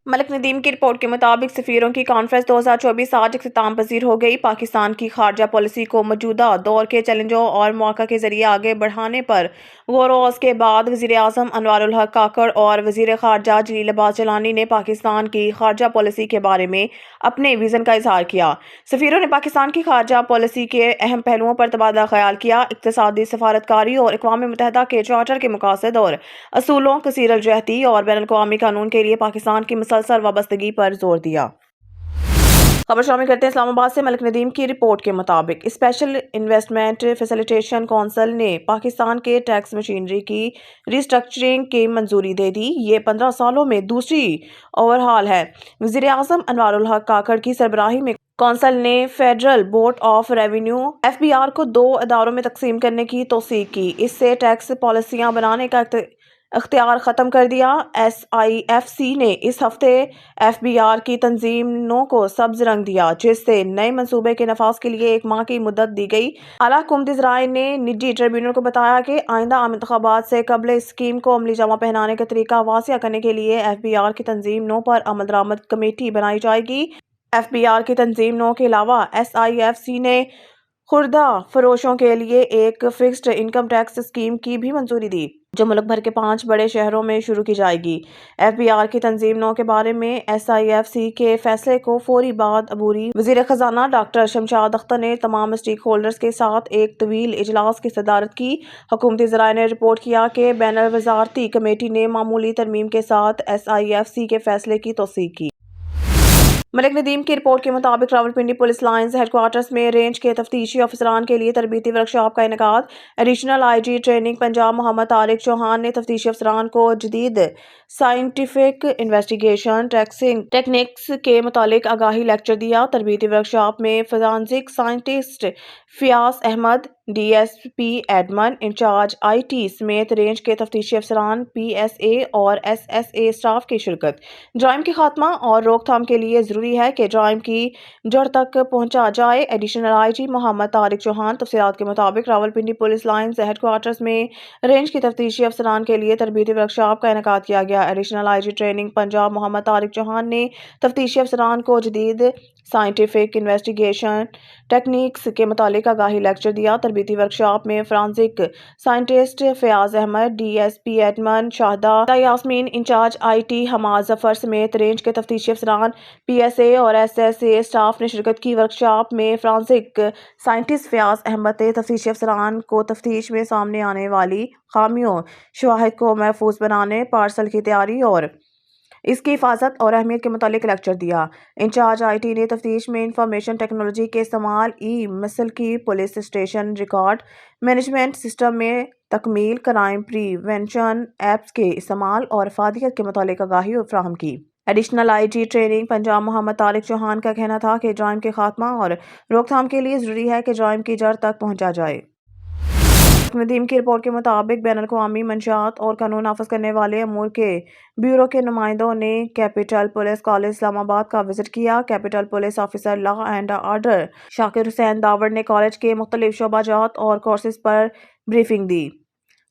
ملک ندیم کی رپورٹ کے مطابق سفیروں کی کانفرنس 2024 آج اختتام پذیر ہو گئی۔ پاکستان کی خارجہ پالیسی کو موجودہ دور کے چیلنجوں اور مواقع کے ذریعے آگے بڑھانے پر غور و خوض کے بعد وزیر اعظم انوار الحق کاکڑ اور وزیر خارجہ جلیل عباس جیلانی نے پاکستان کی خارجہ پالیسی کے بارے میں اپنے ویژن کا اظہار کیا۔ سفیروں نے پاکستان کی خارجہ پالیسی کے اہم پہلوؤں پر تبادلہ خیال کیا۔ اقتصادی سفارتکاری اور اقوام متحدہ کے چارٹر کے مقاصد اور اصولوں، کثیر الجہتی اور بین الاقوامی قانون کے لیے پاکستان کی مسلسل وابستگی پر زور دیا۔ خبر شامل کرتے ہیں اسلام آباد سے۔ ملک ندیم کی رپورٹ کے مطابق اسپیشل انویسٹمنٹ فیسیلیٹیشن کونسل نے پاکستان کے ٹیکس مشینری کی ری اسٹرکچرنگ کی منظوری دے دی۔ یہ 15 سالوں میں دوسری اوور ہال ہے۔ وزیر اعظم انوار الحق کاکڑ کی سربراہی میں کونسل نے federal board of revenue (FBR) کو 2 اداروں میں تقسیم کرنے کی توثیق کی۔ اس سے ٹیکس پالیسیاں بنانے کا اختیار ختم کر دیا۔ SIFC نے اس ہفتے FBR کی تنظیموں کو سبز رنگ دیا، جس سے نئے منصوبے کے نفاذ کے لیے 1 ماہ کی مدت دی گئی۔ اعلیٰ حکومتی ذرائع نے نجی ٹریبیونل کو بتایا کہ آئندہ عام انتخابات سے قبل اس اسکیم کو عملی جامہ پہنانے کا طریقہ واضح کرنے کے لیے FBR کی تنظیموں پر عمل درآمد کمیٹی بنائی جائے گی۔ FBR کی تنظیموں کے علاوہ SIFC نے خوردہ فروشوں کے لیے ایک فکسڈ انکم ٹیکس اسکیم کی بھی منظوری دی، جو ملک بھر کے 5 بڑے شہروں میں شروع کی جائے گی۔ FBR کی تنظیموں کے بارے میں SIFC کے فیصلے کو فوری بعد عبوری وزیر خزانہ ڈاکٹر شمشاد اختر نے تمام اسٹیک ہولڈرز کے ساتھ ایک طویل اجلاس کی صدارت کی۔ حکومتی ذرائع نے رپورٹ کیا کہ بین الوزارتی کمیٹی نے معمولی ترمیم کے ساتھ SIFC کے فیصلے کی توثیق کی۔ ملک ندیم کی رپورٹ کے مطابق Rawalpindi police lines headquarters میں رینج کے تفتیشی افسران کے لیے تربیتی ورکشاپ کا انعقاد۔ Additional IG training Punjab Muhammad Tariq Chauhan نے تفتیشی افسران کو جدید سائنٹیفک انویسٹیگیشن ٹیکنیکس کے متعلق آگاہی لیکچر دیا۔ تربیتی ورکشاپ میں forensic scientist Fayyaz Ahmed, DSP admin incharge IT سمیت رینج کے تفتیشی افسران، PSA اور SSA اسٹاف کی شرکت۔ جرائم کے خاتمہ اور روک تھام کے لیے ضروری ہے کہ جرائم کی جڑ تک پہنچا جائے۔ Additional IG Muhammad Tariq Chauhan. تفصیلات کے مطابق Rawalpindi police lines headquarters میں رینج کے تفتیشی افسران کے لیے تربیتی ورکشاپ کا انعقاد کیا گیا۔ Additional IG training Punjab Muhammad Tariq Chauhan نے تفتیشی افسران کو جدید سائنٹیفک انویسٹیگیشن ٹیکنیکس کے متعلق آگاہی لیکچر دیا۔ تربیتی ورکشاپ میں forensic scientist Fayyaz Ahmed, DSP admin Shahida Yasmin, in charge IT Hammad Zafar سمیت رینج کے تفتیشی افسران، PSA اور SSA اسٹاف نے شرکت کی۔ ورکشاپ میں فورینسک سائنٹسٹ فیاض احمد نے تفتیشی افسران کو تفتیش میں سامنے آنے والی خامیوں، شواہد کو محفوظ بنانے، پارسل کی تیاری اور اس کی حفاظت اور اہمیت کے متعلق لیکچر دیا۔ انچارج IT نے تفتیش میں انفارمیشن ٹیکنالوجی کے استعمال، مسلکی police station record management system میں تکمیل، کرائم پریونشن ایپس کے استعمال اور افادیت کے متعلق آگاہی فراہم کی۔ Additional IG training Punjab Muhammad Tariq Chauhan کا کہنا تھا کہ جرائم کے خاتمہ اور روک تھام کے لیے ضروری ہے کہ جرائم کی جڑ تک پہنچا جائے۔ ندیم کی رپورٹ کے مطابق بین الاقوامی منشیات اور قانون نافذ کرنے والے امور کے بیورو کے نمائندوں نے کیپٹل پولیس کالج اسلام آباد کا وزٹ کیا۔ Capital police officer law and order Shakir Hussain Dawar نے کالج کے مختلف شعبہ جات اور کورسز پر بریفنگ دی۔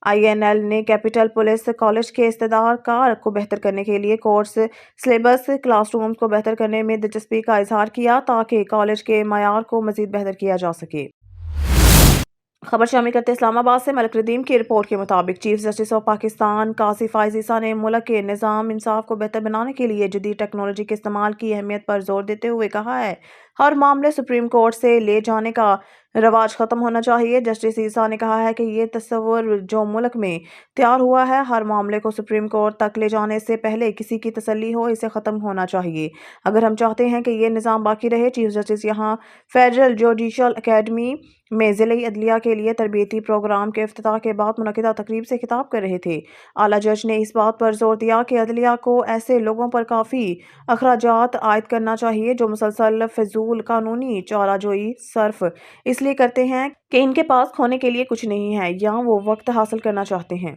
INL نے کیپٹل پولیس کالج کے استعداد کار کو بہتر کرنے کے لیے کورس سلیبس، کلاس رومز کو بہتر کرنے میں دلچسپی کا اظہار کیا تاکہ کالج کے معیار کو مزید بہتر کیا جا سکے۔ خبر شامل کرتے اسلام آباد سے۔ ملک ندیم کی رپورٹ کے مطابق چیف جسٹس آف پاکستان قاضی فائز عیسیٰ نے ملک کے نظام انصاف کو بہتر بنانے کے لیے جدید ٹیکنالوجی کے استعمال کی اہمیت پر زور دیتے ہوئے کہا ہے ہر معاملے سپریم کورٹ سے لے جانے کا رواج ختم ہونا چاہیے۔ جسٹس عیسیٰ نے کہا ہے کہ یہ تصور جو ملک میں تیار ہوا ہے ہر معاملے کو سپریم کورٹ تک لے جانے سے پہلے کسی کی تسلی ہو، اسے ختم ہونا چاہیے اگر ہم چاہتے ہیں کہ یہ نظام باقی رہے۔ چیف جسٹس یہاں فیڈرل جوڈیشل اکیڈمی میں ضلعی عدلیہ کے لیے تربیتی پروگرام کے افتتاح کے بعد منعقدہ تقریب سے خطاب کر رہے تھے۔ اعلیٰ جج نے اس بات پر زور دیا کہ عدلیہ کو ایسے لوگوں پر کافی اخراجات عائد کرنا چاہیے جو مسلسل فضول قانونی چارہ جوئی صرف اس لیے کرتے ہیں کہ ان کے پاس کھونے کے لیے کچھ نہیں ہے یا وہ وقت حاصل کرنا چاہتے ہیں۔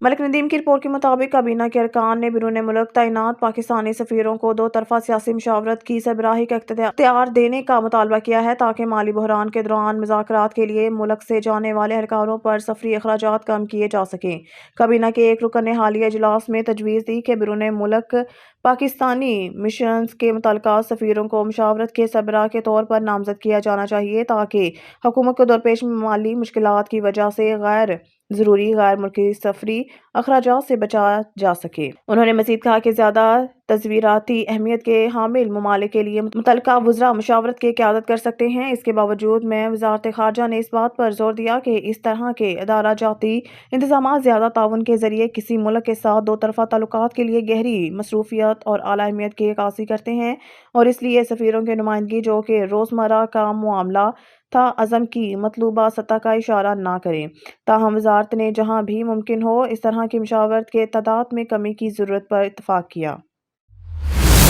ملک ندیم کی رپورٹ کے مطابق کابینہ کے ارکان نے بیرون ملک تعینات پاکستانی سفیروں کو دو طرفہ سیاسی مشاورت کی سربراہی کا اختیار دینے کا مطالبہ کیا ہے تاکہ مالی بحران کے دوران مذاکرات کے لیے ملک سے جانے والے اہلکاروں پر سفری اخراجات کم کیے جا سکیں۔ کابینہ کے ایک رکن نے حالیہ اجلاس میں تجویز دی کہ بیرون ملک پاکستانی مشنز کے متعلقہ سفیروں کو مشاورت کے سربراہ کے طور پر نامزد کیا جانا چاہیے تاکہ حکومت کو درپیش مالی مشکلات کی وجہ سے غیر ضروری غیر ملکی سفری اخراجات سے بچا جا سکے۔ انہوں نے مزید کہا کہ زیادہ تصویراتی اہمیت کے حامل ممالک کے لیے متعلقہ وزراء مشاورت کی قیادت کر سکتے ہیں۔ اس کے باوجود میں وزارت خارجہ نے اس بات پر زور دیا کہ اس طرح کے ادارہ جاتی انتظامات زیادہ تعاون کے ذریعے کسی ملک کے ساتھ دو طرفہ تعلقات کے لیے گہری مصروفیت اور اعلیٰ اہمیت کی عکاسی کرتے ہیں اور اس لیے سفیروں کی نمائندگی جو کہ روزمرہ کا معاملہ تھا عزم کی مطلوبہ سطح کا اشارہ نہ کریں۔ تاہم وزارت نے جہاں بھی ممکن ہو اس طرح کی مشاورت کے تعداد میں کمی کی ضرورت پر اتفاق کیا۔